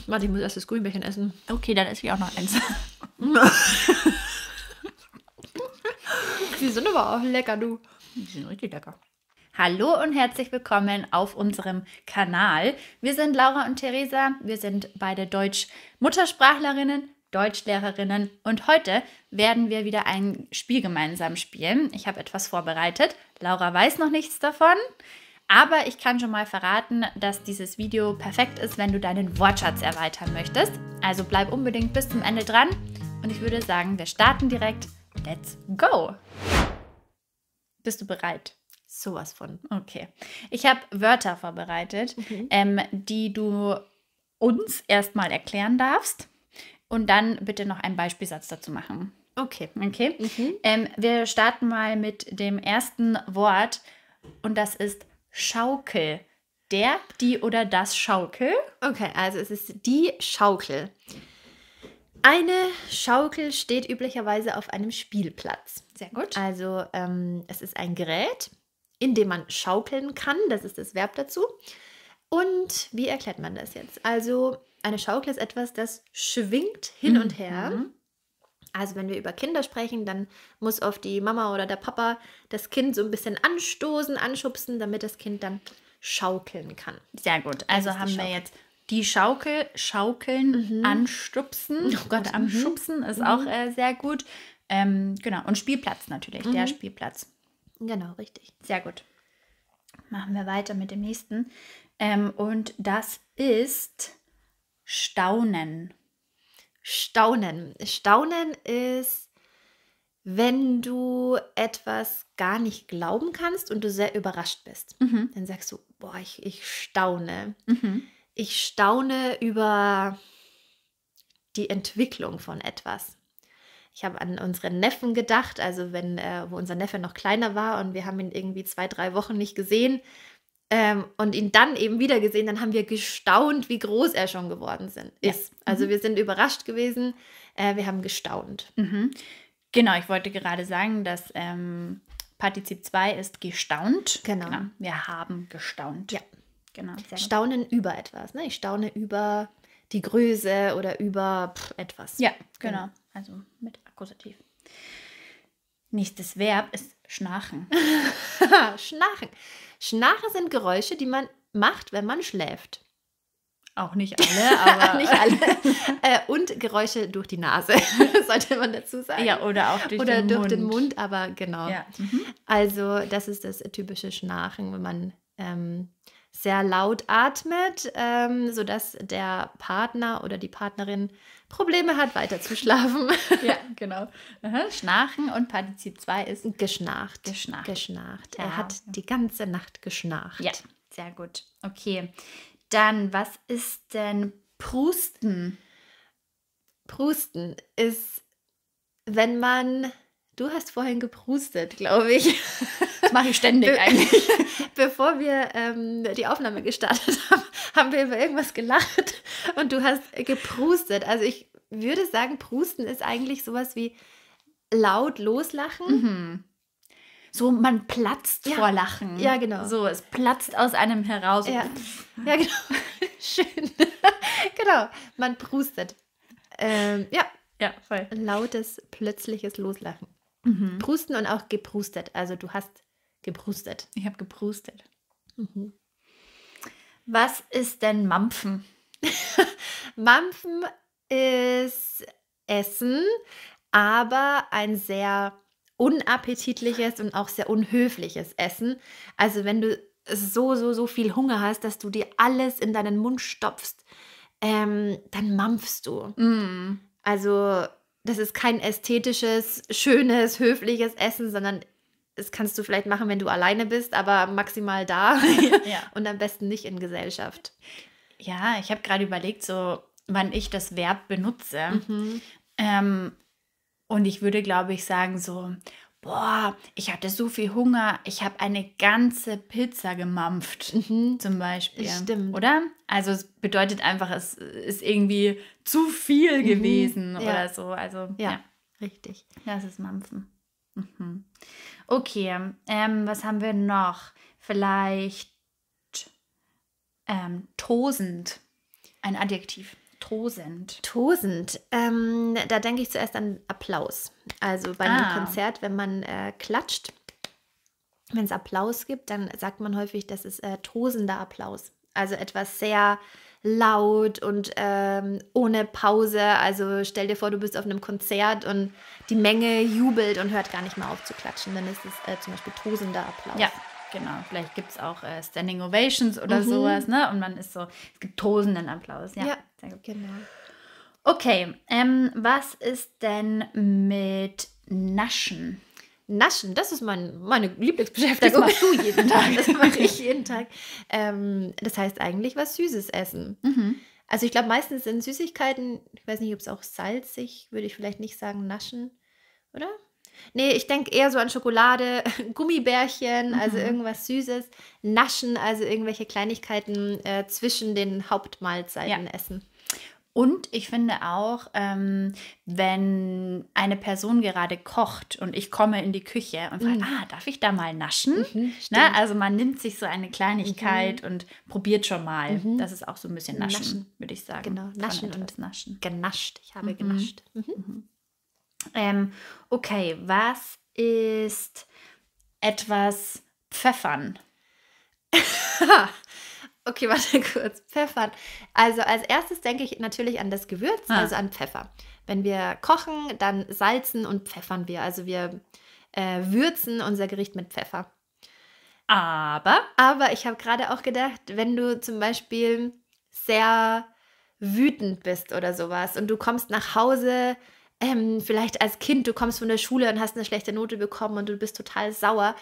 Warte, ich muss erst das Gummibärchen essen. Okay, dann esse ich auch noch eins. Die sind aber auch lecker, du. Die sind richtig lecker. Hallo und herzlich willkommen auf unserem Kanal. Wir sind Laura und Theresa. Wir sind beide Deutsch-Muttersprachlerinnen, Deutschlehrerinnen und heute werden wir wieder ein Spiel gemeinsam spielen. Ich habe etwas vorbereitet. Laura weiß noch nichts davon, aber ich kann schon mal verraten, dass dieses Video perfekt ist, wenn du deinen Wortschatz erweitern möchtest. Also bleib unbedingt bis zum Ende dran und ich würde sagen, wir starten direkt. Let's go! Bist du bereit? Sowas von. Okay. Ich habe Wörter vorbereitet, die du uns erstmal erklären darfst und dann bitte noch einen Beispielsatz dazu machen. Okay. Okay? Wir starten mal mit dem ersten Wort und das ist Schaukel. Der, die oder das Schaukel. Okay, also es ist die Schaukel. Eine Schaukel steht üblicherweise auf einem Spielplatz. Sehr gut. Also es ist ein Gerät, in dem man schaukeln kann. Das ist das Verb dazu. Und wie erklärt man das jetzt? Also eine Schaukel ist etwas, das schwingt hin und her. Also wenn wir über Kinder sprechen, dann muss oft die Mama oder der Papa das Kind so ein bisschen anstoßen, anschubsen, damit das Kind dann schaukeln kann. Sehr gut. Also haben wir jetzt die Schaukel, schaukeln, anstupsen. Oh Gott, oder anschubsen ist auch sehr gut. Genau. Und Spielplatz natürlich, der Spielplatz. Genau, richtig. Sehr gut. Machen wir weiter mit dem nächsten. Und das ist Staunen. Staunen. Staunen ist, wenn du etwas gar nicht glauben kannst und du sehr überrascht bist. Dann sagst du, boah, ich staune. Ich staune über die Entwicklung von etwas. Ich habe an unseren Neffen gedacht, also wo unser Neffe noch kleiner war und wir haben ihn irgendwie 2-3 Wochen nicht gesehen und ihn dann eben wieder gesehen, dann haben wir gestaunt, wie groß er schon geworden ist. Also wir sind überrascht gewesen, wir haben gestaunt. Genau, ich wollte gerade sagen, dass Partizip 2 ist gestaunt. Genau. Wir haben gestaunt. Ja. Genau. Sehr gut. Staunen über etwas. Ne? Ich staune über die Größe oder über etwas. Ja, genau. Also mit Akkusativ. Nächstes Verb ist schnarchen. Schnarchen. Schnarchen sind Geräusche, die man macht, wenn man schläft. Auch nicht alle, aber Nicht alle. Und Geräusche durch die Nase, sollte man dazu sagen. ja, oder auch durch Oder den durch Mund. den Mund, aber genau. Ja. Also das ist das typische Schnarchen, wenn man sehr laut atmet, sodass der Partner oder die Partnerin Probleme hat, weiter zu schlafen. Ja, genau. Schnarchen und Partizip 2 ist Geschnarcht. Geschnarcht. Geschnarcht. Ja. Er hat die ganze Nacht geschnarcht. Ja, sehr gut. Okay. Dann, was ist denn Prusten? Prusten ist, wenn man... Du hast vorhin geprustet, glaube ich. Das mache ich ständig eigentlich. Bevor wir die Aufnahme gestartet haben, haben wir über irgendwas gelacht und du hast geprustet. Also ich würde sagen, Prusten ist eigentlich sowas wie laut loslachen. So, man platzt Ja. vor Lachen. Ja, genau. So, es platzt aus einem heraus. Ja, ja genau. Schön. Genau, man prustet. Ja, Ja, voll. lautes, plötzliches Loslachen. Prusten und auch geprustet. Also du hast geprustet. Ich habe geprustet. Was ist denn Mampfen? Mampfen ist Essen, aber ein sehr unappetitliches und auch sehr unhöfliches Essen. Also wenn du so viel Hunger hast, dass du dir alles in deinen Mund stopfst, dann mampfst du. Also das ist kein ästhetisches, schönes, höfliches Essen, sondern das kannst du vielleicht machen, wenn du alleine bist, aber maximal da Ja. und am besten nicht in Gesellschaft. Ja, ich habe gerade überlegt, so wann ich das Verb benutze. Und ich würde, glaube ich, sagen so, boah, ich hatte so viel Hunger, ich habe eine ganze Pizza gemampft, zum Beispiel. Stimmt. Oder? Also es bedeutet einfach, es ist irgendwie zu viel gewesen Ja. oder so. Also Ja, richtig. das ist Mampfen. Okay, was haben wir noch? Vielleicht tosend. Ein Adjektiv. Tosend. Tosend. Da denke ich zuerst an Applaus. Also bei einem Konzert, wenn man klatscht, wenn es Applaus gibt, dann sagt man häufig, das ist tosender Applaus. Also etwas sehr laut und ohne Pause. Also stell dir vor, du bist auf einem Konzert und die Menge jubelt und hört gar nicht mehr auf zu klatschen. Dann ist es zum Beispiel tosender Applaus. Ja, genau. Vielleicht gibt es auch Standing Ovations oder sowas, ne? Und man ist so, es gibt tosenden Applaus. Ja, sehr gut. Genau. Okay, was ist denn mit Naschen? Naschen, das ist meine Lieblingsbeschäftigung. Das machst du jeden Tag. Das mache ich jeden Tag. Das heißt eigentlich was Süßes essen. Also ich glaube, meistens sind Süßigkeiten, ich weiß nicht, ob es auch salzig, würde ich vielleicht nicht sagen, naschen, oder? Nee, ich denke eher so an Schokolade, Gummibärchen, also irgendwas Süßes. Naschen, also irgendwelche Kleinigkeiten zwischen den Hauptmahlzeiten essen. Und ich finde auch, wenn eine Person gerade kocht und ich komme in die Küche und frage, darf ich da mal naschen? Ne? Also man nimmt sich so eine Kleinigkeit und probiert schon mal. Das ist auch so ein bisschen naschen, würde ich sagen. Genau, naschen und naschen. Genascht. Ich habe genascht. Okay, was ist etwas Pfeffern? Okay, warte kurz. Pfeffern. Also als erstes denke ich natürlich an das Gewürz, also an Pfeffer. Wenn wir kochen, dann salzen und pfeffern wir. Also wir würzen unser Gericht mit Pfeffer. Aber ich habe gerade auch gedacht, wenn du zum Beispiel sehr wütend bist oder sowas und du kommst nach Hause, vielleicht als Kind, du kommst von der Schule und hast eine schlechte Note bekommen und du bist total sauer.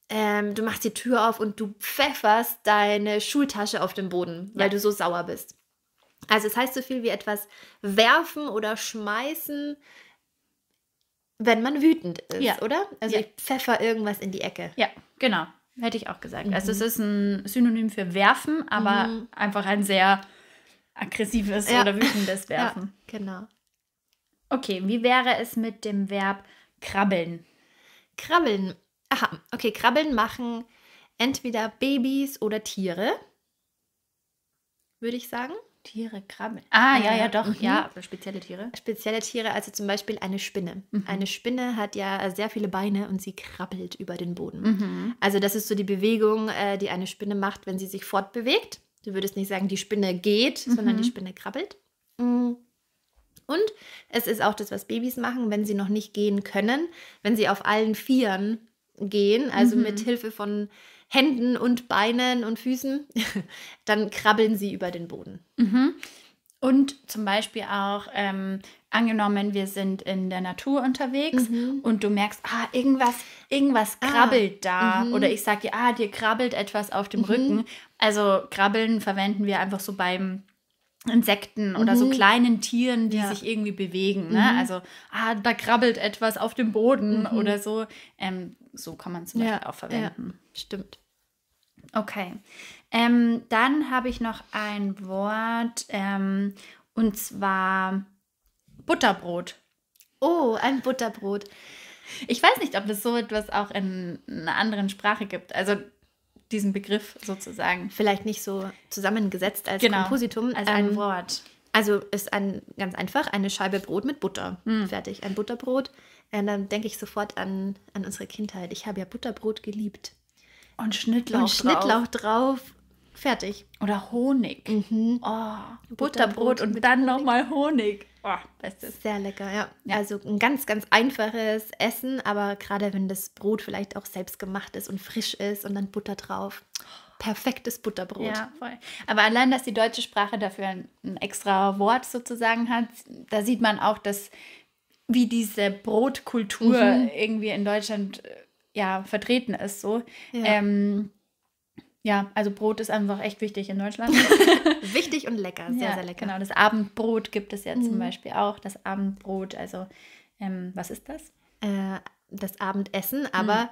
Du machst die Tür auf und du pfefferst deine Schultasche auf den Boden, weil du so sauer bist. Also es heißt so viel wie etwas werfen oder schmeißen, wenn man wütend ist, oder? Also ich pfeffer irgendwas in die Ecke. Ja, genau. Hätte ich auch gesagt. Also es ist ein Synonym für werfen, aber einfach ein sehr aggressives oder wütendes Werfen. Ja, genau. Okay, wie wäre es mit dem Verb krabbeln? Krabbeln. Aha, okay, Krabbeln machen entweder Babys oder Tiere, würde ich sagen. Tiere krabbeln. Ja, doch. Ja, spezielle Tiere. Spezielle Tiere, also zum Beispiel eine Spinne. Eine Spinne hat ja sehr viele Beine und sie krabbelt über den Boden. Also das ist so die Bewegung, die eine Spinne macht, wenn sie sich fortbewegt. Du würdest nicht sagen, die Spinne geht, sondern die Spinne krabbelt. Und es ist auch das, was Babys machen, wenn sie noch nicht gehen können, wenn sie auf allen Vieren gehen, also mit Hilfe von Händen und Beinen und Füßen, dann krabbeln sie über den Boden. Und zum Beispiel auch, angenommen, wir sind in der Natur unterwegs und du merkst, irgendwas krabbelt da. Oder ich sage dir, dir krabbelt etwas auf dem Rücken. Also krabbeln verwenden wir einfach so beim Insekten oder so kleinen Tieren, die sich irgendwie bewegen. Ne? Also, da krabbelt etwas auf dem Boden oder so. So kann man es zum Beispiel auch verwenden. Ja, stimmt. Okay. Dann habe ich noch ein Wort, und zwar Butterbrot. Oh, ein Butterbrot. Ich weiß nicht, ob es so etwas auch in einer anderen Sprache gibt. Also diesen Begriff sozusagen. Vielleicht nicht so zusammengesetzt als Kompositum. Als ein Wort. Also ist ganz einfach eine Scheibe Brot mit Butter. Fertig, ein Butterbrot. Dann denke ich sofort an unsere Kindheit. Ich habe ja Butterbrot geliebt. Und Schnittlauch drauf. Fertig. Oder Honig. Oh, Butterbrot und dann nochmal Honig. Oh, bestes. Sehr lecker, ja. Also ein ganz, ganz einfaches Essen, aber gerade wenn das Brot vielleicht auch selbst gemacht ist und frisch ist und dann Butter drauf. Perfektes Butterbrot. Ja, voll. Aber allein, dass die deutsche Sprache dafür ein extra Wort sozusagen hat, da sieht man auch, wie diese Brotkultur irgendwie in Deutschland vertreten ist. So. Ja. Also Brot ist einfach echt wichtig in Deutschland. Wichtig und lecker, sehr, sehr lecker. Genau, das Abendbrot gibt es ja zum Beispiel auch. Das Abendbrot, also was ist das? Das Abendessen, aber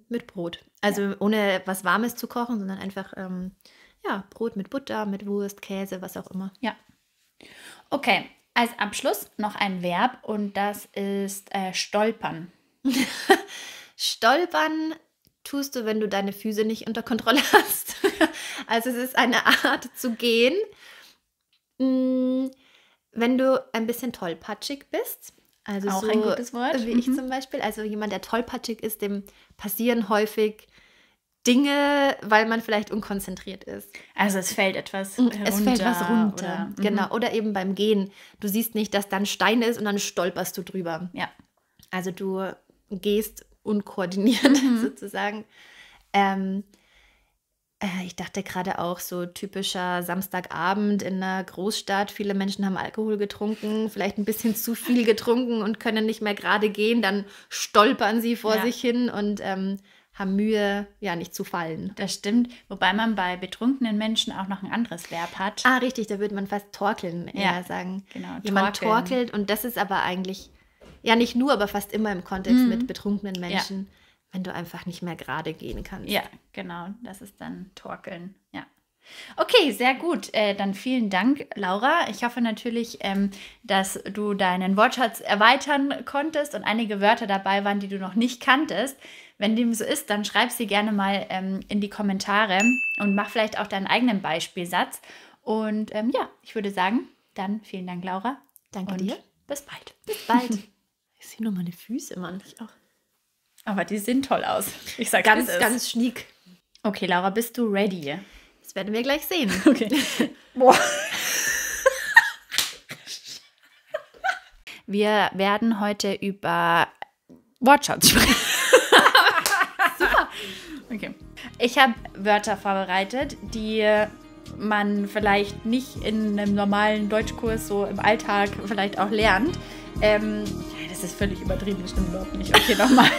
mit Brot. Also ohne was Warmes zu kochen, sondern einfach Brot mit Butter, mit Wurst, Käse, was auch immer. Ja. Okay, als Abschluss noch ein Verb und das ist stolpern. Stolpern tust du, wenn du deine Füße nicht unter Kontrolle hast. Also es ist eine Art zu gehen, Wenn du ein bisschen tollpatschig bist, also Auch so ein gutes Wort. wie ich zum Beispiel, also jemand, der tollpatschig ist, dem passieren häufig Dinge, weil man vielleicht unkonzentriert ist. Also es fällt etwas runter. Es fällt was runter, Oder, genau. Oder eben beim Gehen. Du siehst nicht, dass da ein Stein ist und dann stolperst du drüber. Ja. Also du gehst unkoordiniert sozusagen. Ich dachte gerade auch so typischer Samstagabend in einer Großstadt. Viele Menschen haben Alkohol getrunken, vielleicht ein bisschen zu viel getrunken und können nicht mehr gerade gehen. Dann stolpern sie vor sich hin und haben Mühe, ja, nicht zu fallen. Das stimmt, wobei man bei betrunkenen Menschen auch noch ein anderes Verb hat. Ah, richtig, da würde man fast torkeln eher sagen. Genau, jemand torkelt und das ist aber eigentlich, ja nicht nur, aber fast immer im Kontext mit betrunkenen Menschen, wenn du einfach nicht mehr gerade gehen kannst. Ja, genau, das ist dann torkeln, ja. Okay, sehr gut. Dann vielen Dank, Laura. Ich hoffe natürlich, dass du deinen Wortschatz erweitern konntest und einige Wörter dabei waren, die du noch nicht kanntest. Wenn dem so ist, dann schreib sie gerne mal in die Kommentare und mach vielleicht auch deinen eigenen Beispielsatz. Und ja, ich würde sagen, dann vielen Dank, Laura. Danke dir. Bis bald. Bis bald. Ich sehe nur meine Füße, Mann. Ich auch. Aber die sehen toll aus. Ich sag ganz schniek. Okay, Laura, bist du ready? Das werden wir gleich sehen. Okay. Boah. Wir werden heute über Wortschatz sprechen. Super. Okay. Ich habe Wörter vorbereitet, die man vielleicht nicht in einem normalen Deutschkurs so im Alltag vielleicht auch lernt. Das ist völlig übertrieben, das stimmt überhaupt nicht. Okay, nochmal.